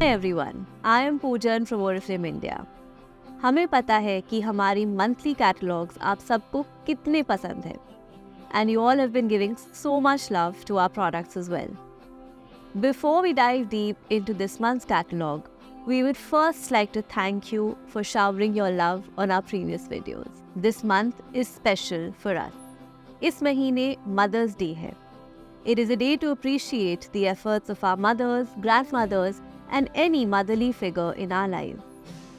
Hi everyone, I am Poojan from Oriflame India. हमें पता है कि हमारी मंथली कैटलॉग्स आप सबको कितने पसंद हैं and you all have been giving so much love to our products as well. Before we dive deep into this month's catalog, we would first like to thank you for showering your love on our previous videos. This month is special for us. इस महीने Mother's Day है. It is a day to appreciate the efforts of our mothers, grandmothers and any motherly figure in our lives.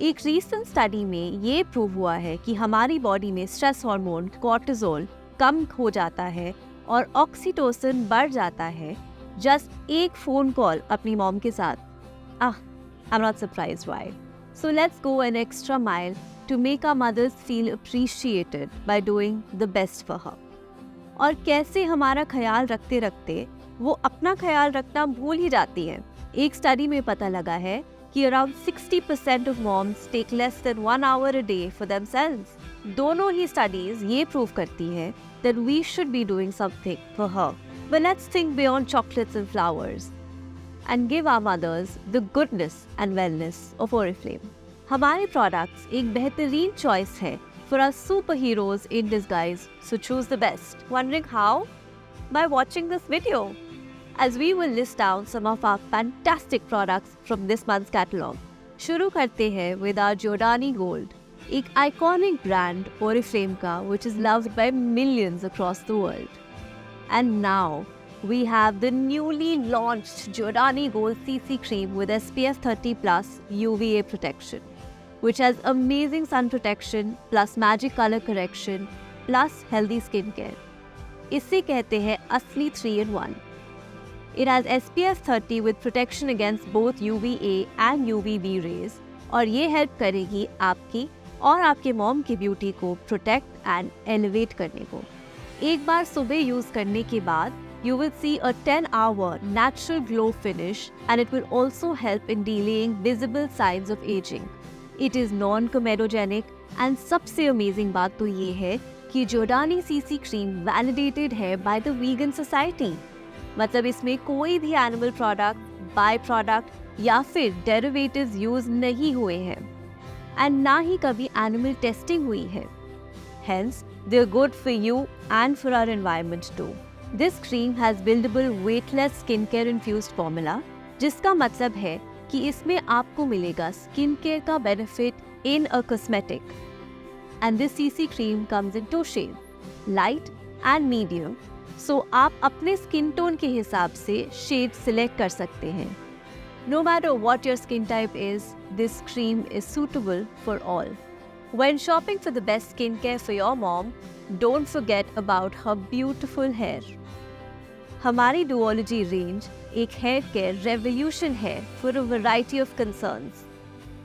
एक recent study में ये prove हुआ है कि हमारी बॉडी में स्ट्रेस हार्मोन कॉर्टिसोल कम हो जाता है और ऑक्सीटोसिन बढ़ जाता है जस्ट एक फ़ोन कॉल अपनी मॉम के साथ. I'm not surprised why. So let's go an extra mile to make our mothers feel appreciated by doing the best for her. और कैसे हमारा ख्याल रखते रखते वो अपना ख्याल रखना भूल ही जाती हैं. एक स्टडी में पता लगा है कि around 60% of moms take less than 1 hour a day for themselves. दोनों ही स्टडीज ये प्रूव करती हैं that we should be doing something for her. But let's think beyond chocolates and flowers and give our mothers the goodness and wellness of Oriflame. हमारे products एक बेहतरीन choice है for our superheroes in disguise, so choose the best. Wondering how? By watching this video, as we will list down some of our fantastic products from this month's catalog. शुरू करते हैं with our Giordani Gold, एक iconic brand Oriflame का which is loved by millions across the world. And now we have the newly launched Giordani Gold CC Cream with SPF 30 plus UVA protection, which has amazing sun protection plus magic color correction plus healthy skin care. इसे कहते हैं असली 3-in-1. It has SPF 30 with protection against both UVA and UVB rays और ये help करेगी आपकी और आपके मॉम की ब्यूटी को प्रोटेक्ट एंड एलिवेट करने को. एक बार सुबह यूज़ करने के बाद you will see a 10-hour natural glow finish and it will also help in delaying visible signs of aging. It is non-comedogenic and सबसे अमेजिंग बात तो ये है कि Giordani CC क्रीम वैलिडेटेड है बाय द वीगन सोसाइटी. मतलब इसमें कोई भी एनिमल प्रोडक्ट, बाय प्रोडक्ट या फिर डेरिवेटिव्स यूज नहीं हुए हैं एंड ना ही कभी एनिमल टेस्टिंग हुई है. Hence, they are good for you and for our environment too. This cream has buildable weightless skincare infused formula, जिसका मतलब है कि इसमें आपको मिलेगा स्किन केयर का benefit in a cosmetic. And this CC cream comes in 2 shades, light and medium, so आप अपने स्किन टोन के हिसाब से शेड सिलेक्ट कर सकते हैं. No matter what your skin type is, this cream is suitable for all. When shopping for the best skin care for your mom, don't forget about her beautiful hair. हमारी Duology range एक hair care revolution है for a variety of concerns.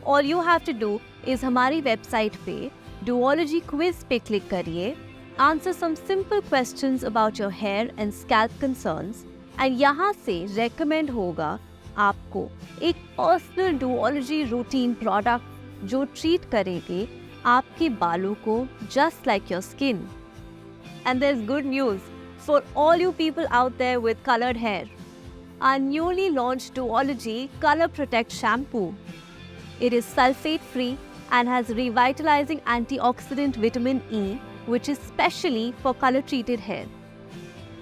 All you have to do is हमारी website पे Duology quiz पे click करिए, answer some simple questions about your hair and scalp concerns and यहाँ से recommend होगा आपको एक पर्सनल डुओलॉजी रूटीन प्रोडक्ट जो ट्रीट करेंगे आपके बालों को just like your skin. And there is good news for all you people out there with colored hair. Our newly launched Duology Color Protect Shampoo. It is sulfate free and has revitalizing antioxidant vitamin E, which is specially for color treated hair.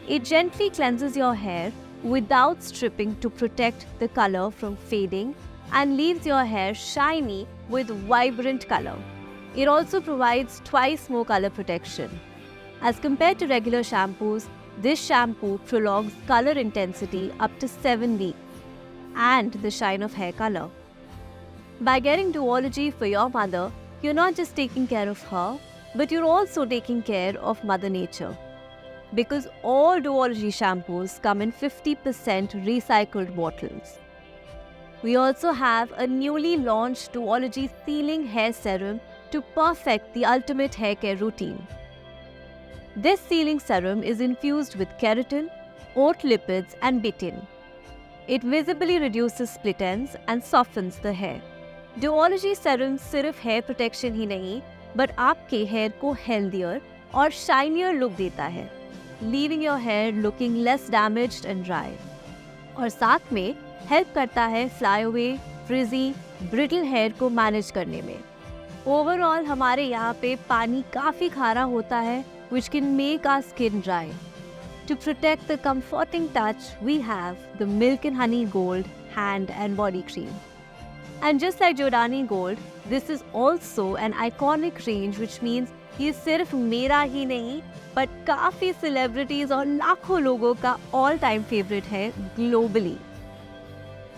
It gently cleanses your hair without stripping to protect the color from fading and leaves your hair shiny with vibrant color. It also provides twice more color protection. As compared to regular shampoos, this shampoo prolongs color intensity up to 7 weeks and the shine of hair color. By getting Duology for your mother, you're not just taking care of her, but you're also taking care of Mother Nature. Because all Duology shampoos come in 50% recycled bottles. We also have a newly launched Duology Sealing Hair Serum to perfect the ultimate hair care routine. This sealing serum is infused with keratin, oat lipids and betaine. It visibly reduces split ends and softens the hair. Duology serum सिर्फ hair protection ही नहीं, but आपके hair को healthier और shinier look देता है, leaving your hair looking less damaged and dry. और साथ में हेल्प करता है fly away, frizzy, brittle hair को मैनेज करने में। ओवरऑल हमारे यहाँ पे पानी काफ़ी खारा होता है, which can make our skin dry. To protect the comforting touch, we have the Milk and Honey Gold hand and body cream. And just like Jordani Gold, this is also an iconic range, which means ये सिर्फ मेरा ही नहीं but काफ़ी celebrities और लाखों लोगों का all time favourite है ग्लोबली।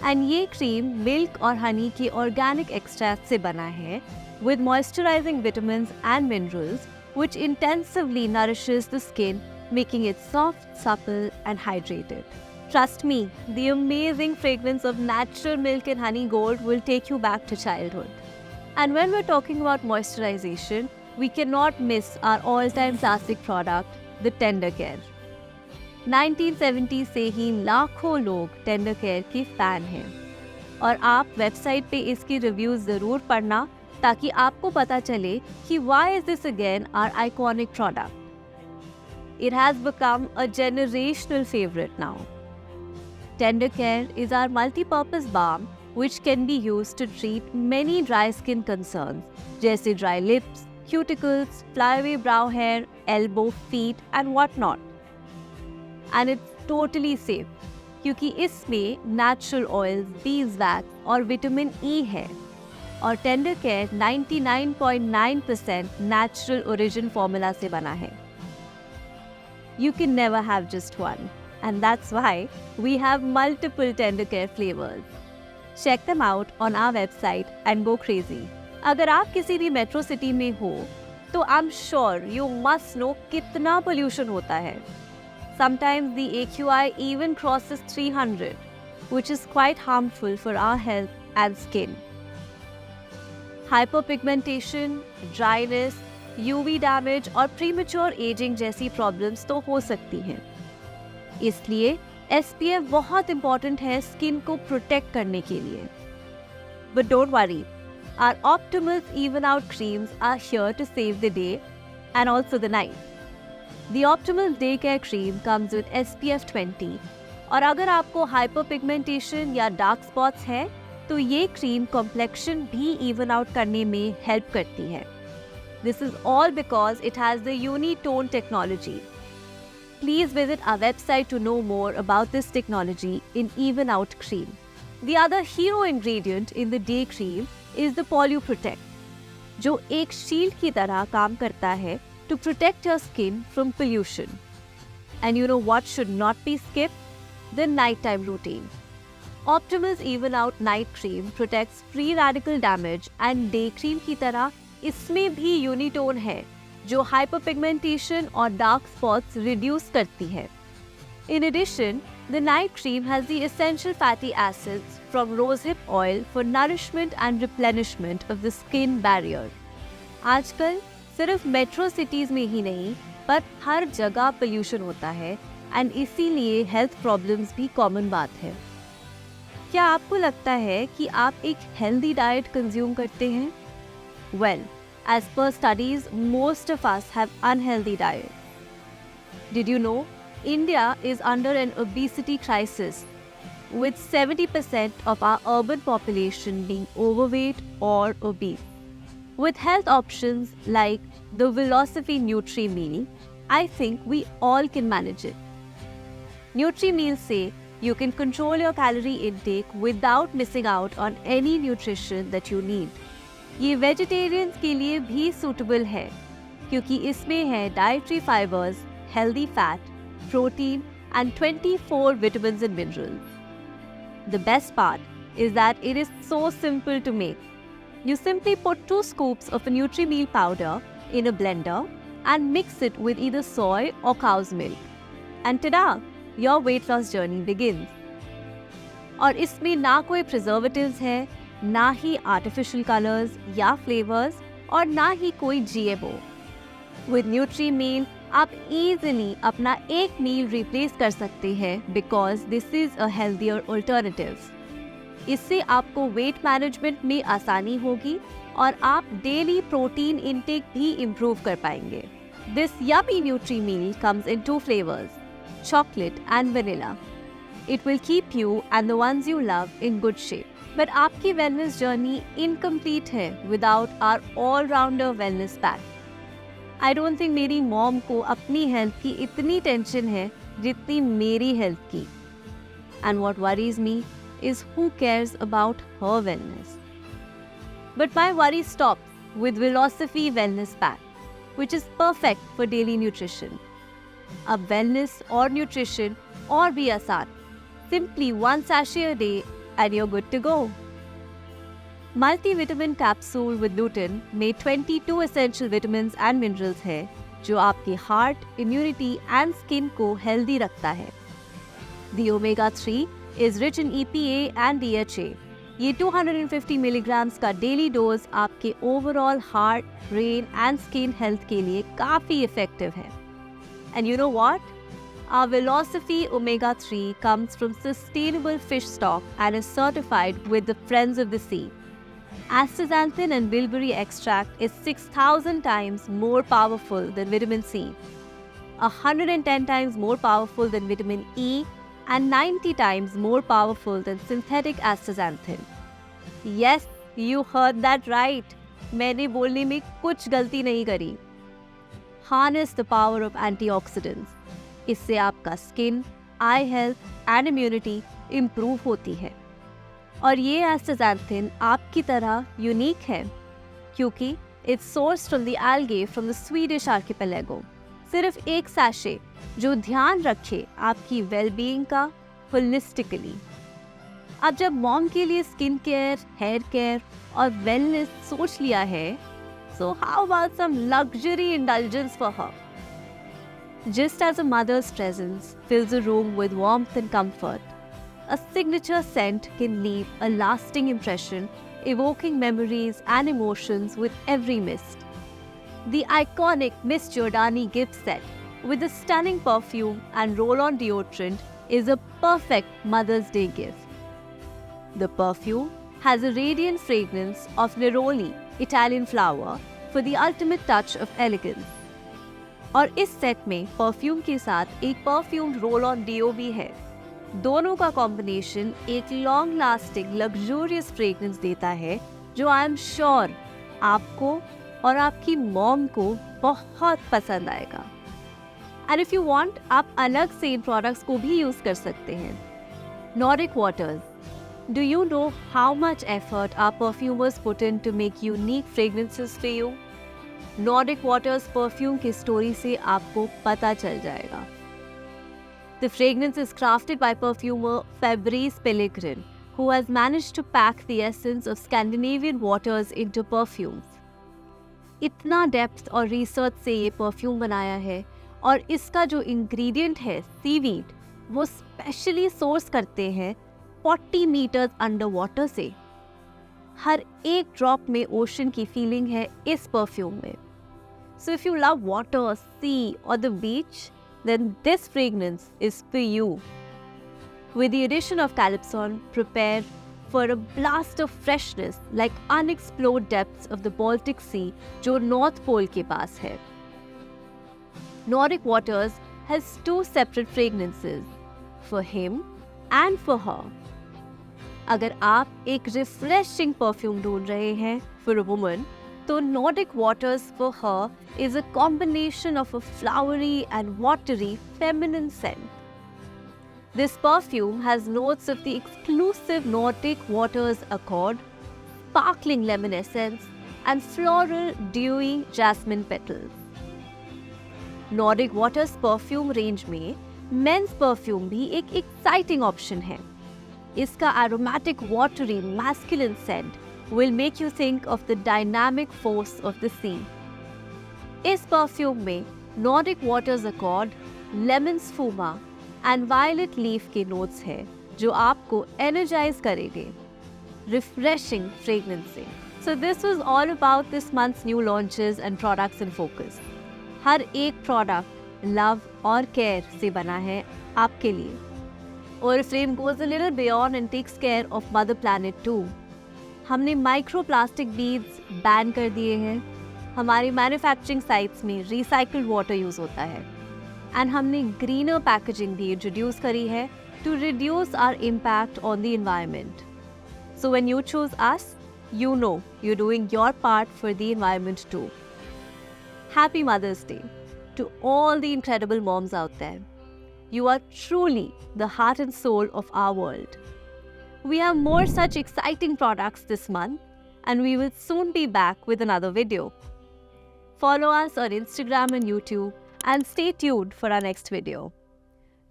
एंड ये क्रीम मिल्क और हनी के ऑर्गेनिक एक्सट्रैक्ट से बना है with moisturizing vitamins and minerals which intensively nourishes the skin, making it soft, supple and hydrated. Trust me, the amazing fragrance of natural Milk and Honey Gold will take you back to childhood. And when we're talking about moisturization, we cannot miss our all-time classic product, the Tender Care. 1970 से ही लाखों लोग tender care के fan हैं और आप website पे इसकी reviews ज़रूर पढ़ना ताकि आपको पता चले कि why is this again our iconic product. It has become a generational favorite now. Tender Care is our multi-purpose balm which can be used to treat many dry skin concerns जैसे dry lips, cuticles, flyaway brow hair, elbow, feet and what not. And it's totally safe क्योंकि इसमें natural oils, beeswax और vitamin E है और tender care 99.9% natural origin formula से बना है. You can never have just one, and that's why we have multiple Tender Care flavors. Check them out on our website and go crazy. अगर आप किसी भी metro city में हो तो I'm sure you must know कितना pollution होता है. Sometimes the AQI even crosses 300, which is quite harmful for our health and skin. Hyperpigmentation, dryness, UV damage और premature aging जैसी problems तो हो सकती हैं. इसलिए SPF बहुत important है skin को protect करने के लिए. But don't worry, our Optimals Even Out creams are here to save the day and also the night. The Optimals Day Care Cream comes with SPF 20 और अगर आपको hyperpigmentation या dark spots है तो ये क्रीम कॉम्प्लेक्शन भी even out करने में हेल्प करती है. This is all because it has the unitone technology. Please visit our website to know more about this technology in even out cream. The other hero ingredient in the day cream is the pollu protect, जो एक shield की तरह काम करता है to protect your skin from pollution. And you know what should not B skipped? The night time routine. Optimals Even Out Night Cream protects free radical damage and day cream की तरह इसमें भी यूनिटोन है जो hyperpigmentation और dark spots reduce करती है. In addition, the night cream has the essential fatty acids from rosehip oil for nourishment and replenishment of the skin barrier. आजकल सिर्फ मेट्रो सिटीज़ में ही नहीं पर हर जगह पोल्यूशन होता है एंड इसीलिए हेल्थ प्रॉब्लम्स भी कॉमन बात है. क्या आपको लगता है कि आप एक हेल्दी डाइट कंज्यूम करते हैं? Well, as per studies most of us have unhealthy diet. Did you know India is under an obesity crisis with 70% of our urban population being overweight or obese. With health options like the Velocity Nutri Meal, I think we all can manage it. Nutri Meals say you can control your calorie intake without missing out on any nutrition that you need. ये vegetarians के लिए भी suitable है क्योंकि इसमें है dietary fibres, healthy fat, protein and 24 vitamins and minerals. The best part is that it is so simple to make. You simply put 2 scoops of a Nutri Meal powder in a blender and mix it with either soy or cow's milk. And tada! Your weight loss journey begins. और इसमें ना कोई preservatives है, ना ही artificial colors या flavors और ना ही कोई GMO. With Nutri Meal, आप easily अपना एक मील रिप्लेस कर सकते हैं because this is a healthier alternative. इससे आपको वेट मैनेजमेंट में आसानी होगी और आप डेली प्रोटीन इनटेक भी इम्प्रूव कर पाएंगे. This yummy Nutri Meal comes in 2 flavors, chocolate and vanilla. It will keep you and the ones you love in good shape. But आपकी वेलनेस जर्नी इनकम्प्लीट है without our allrounder wellness pack. I don't think मेरी mom को अपनी health की इतनी tension है जितनी मेरी हेल्थ की। And what worries me is who cares about her wellness. But my worry stops with Velocity Wellness Pack, which is perfect for daily nutrition. अब wellness और nutrition और भी आसान, simply 1 sachet a day and you're good to go. Multivitamin capsule with gluten में 22 essential vitamins and minerals है जो आपके heart, immunity and skin को healthy रखता है। The omega 3 is rich in EPA and DHA. ये 250 मिलीग्राम्स का daily dose आपके overall heart, brain and skin health के लिए काफ़ी इफेक्टिव है। And you know what? Our Velocity Omega 3 comes from sustainable fish stock and is certified with the Friends of the Sea. Astaxanthin and bilberry extract is 6,000 times more powerful than vitamin C, 110 times more powerful than vitamin E, and 90 times more powerful than synthetic astaxanthin. Yes, you heard that right. मैंने बोलने में कुछ गलती नहीं करी। Harness the power of antioxidants. इससे आपका skin, I health and immunity improve होती है। और ये astaxanthin आपकी तरह यूनिक है क्योंकि it's sourced from the algae from the Swedish archipelago. सिर्फ एक सैशे जो ध्यान रखे आपकी वेलबीइंग का होलिस्टिकली। अब जब मॉम के लिए स्किन केयर, हेयर केयर और वेलनेस सोच लिया है, so how about some luxury indulgence for her? Just as a mother's presence fills a room with warmth and comfort, a signature scent can leave a lasting impression, evoking memories and emotions with every mist. The iconic Miss Giordani gift set with a stunning perfume and roll-on deodorant is a perfect Mother's Day gift. The perfume has a radiant fragrance of neroli, Italian flower, for the ultimate touch of elegance. और इस set में perfume के साथ एक perfume roll-on डिओ भी है। दोनों का कॉम्बिनेशन एक लॉन्ग लास्टिंग लग्जूरियस फ्रेग्रेंस देता है जो आई एम श्योर आपको और आपकी मॉम को बहुत पसंद आएगा। एंड इफ यू वांट, आप अलग से इन प्रोडक्ट्स को भी यूज कर सकते हैं। Nordic Waters. Do you know how much effort our perfumers put in to make unique fragrances for you? Nordic Waters perfume की स्टोरी से आपको पता चल जाएगा। The fragrance is crafted by perfumer Fabrice Pellegrin, who has managed to pack the essence of Scandinavian waters into perfumes. इतना depth और research से ये परफ्यूम बनाया है और इसका जो इंग्रेडिएंट है सीवीड, वो स्पेशली सोर्स करते हैं 40 मीटर्स अंडर वाटर से। हर एक ड्रॉप में ओशन की फीलिंग है इस परफ्यूम में। So if you love water, sea और the beach, then this fragrance is for you. With the addition of Calypsone, prepare for a blast of freshness like unexplored depths of the Baltic Sea जो North Pole के पास है। Nordic Waters has 2 separate fragrances, for him and for her. अगर आप एक refreshing perfume ढूंढ रहे हैं for a woman, तो Nordic Waters for her is a combination of a flowery and watery feminine scent. This perfume has notes of the exclusive Nordic Waters Accord, sparkling lemon essence, and floral dewy jasmine petals. Nordic Waters perfume range में men's perfume भी एक exciting option है। इसका aromatic watery masculine scent will make you think of the dynamic force of the sea. इस perfume में Nordic Waters Accord, lemon sphuma and violet leaf के notes है जो आपको energize करेंगे refreshing fragrance से। So this was all about this month's new launches and products in focus. हर एक product love और care से बना है आपके लिए। Oriflame goes a little beyond and takes care of Mother Planet too. हमने माइक्रोप्लास्टिक बीड्स बैन कर दिए हैं, हमारी मैन्युफैक्चरिंग साइट्स में रिसाइकल्ड वाटर यूज़ होता है, एंड हमने ग्रीनर पैकेजिंग भी इंट्रोड्यूस करी है to reduce our impact on the environment. So when you choose us, you know you're doing your part for the environment too. Happy Mother's Day to all the incredible moms out there. You are truly the heart and soul of our world. We have more such exciting products this month, and we will soon be back with another video. Follow us on Instagram and YouTube and stay tuned for our next video.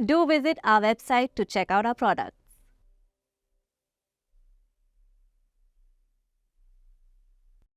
Do visit our website to check out our product.